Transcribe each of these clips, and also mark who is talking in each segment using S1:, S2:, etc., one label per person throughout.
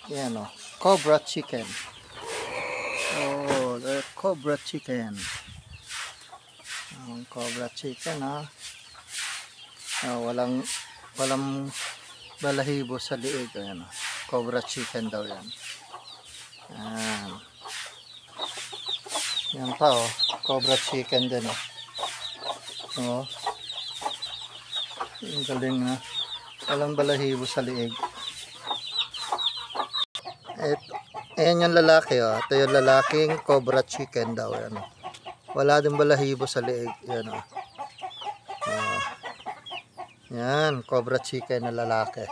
S1: Yan o. Cobra chicken. Oh, the cobra chicken. Ang cobra chicken ha. Walang balahibo sa liig. Ayan o. Cobra chicken daw yan. Ayan. Yan pa o. Cobra chicken din o. Oh. Ang galing na. Walang balahibo sa liig. Ayan yung lalaki o. Ito yung lalaking cobra chicken daw. Yan o. Wala din balahibo sa liig. Yan o. Yan. Cobra chicken na lalaki.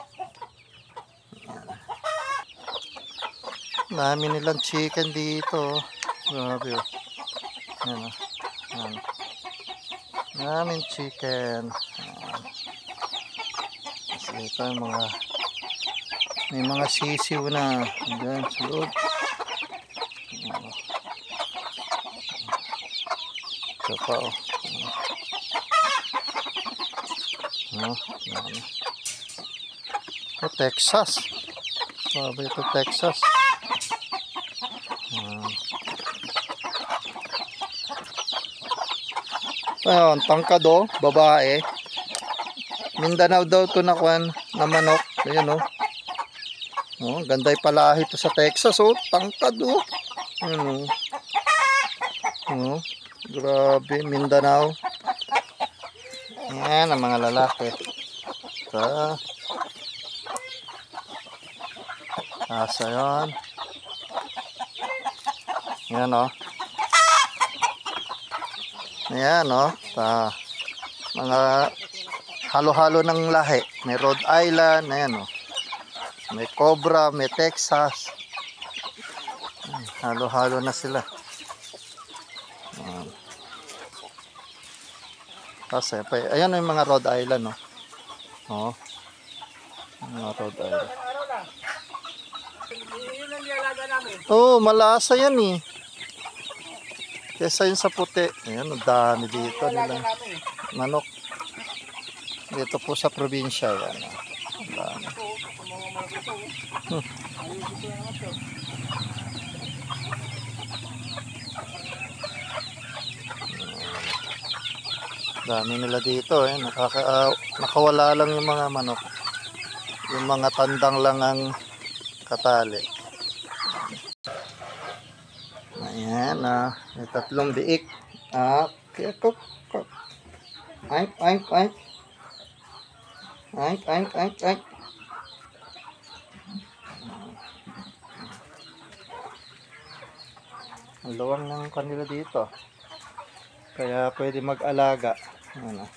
S1: Yan. Dami nilang chicken dito. Grabe o. Yan o. Yan. Daming chicken. Kasi ito yung may mga sisiw na dyan sa loob. Ito pa o. Ito Texas. Sabi ito Texas. Ayun, tangkado, babae. Mindanao daw ito na manok. Ayun o. Oh, ganda yung palahi ito sa Texas oh. Tangkad oh. Ayun oh. Oh, grabe, Mindanao. Yan ang mga lalaki. Ito. Asa yun. Yan oh. Ayan o. Mga halo-halo ng lahi. May Rhode Island. Ayan o. May Cobra. May Texas. Halo-halo na sila. Kasi, ayan o yung mga Rhode Island o. O. Mga Rhode Island. Oo, malasa yan eh. Kesa yun sa puti. Ayan, ang dami dito nilang manok. Dito po sa probinsya. Yan. Ang dami. Dami nila dito. Eh. Nakawala lang yung mga manok. Yung mga tandang lang ang katali. Ayan, may tatlong biik. Kuk. Aink. Aink. Ang luwang ng kanila dito. Kaya pwede mag-alaga. Ayan.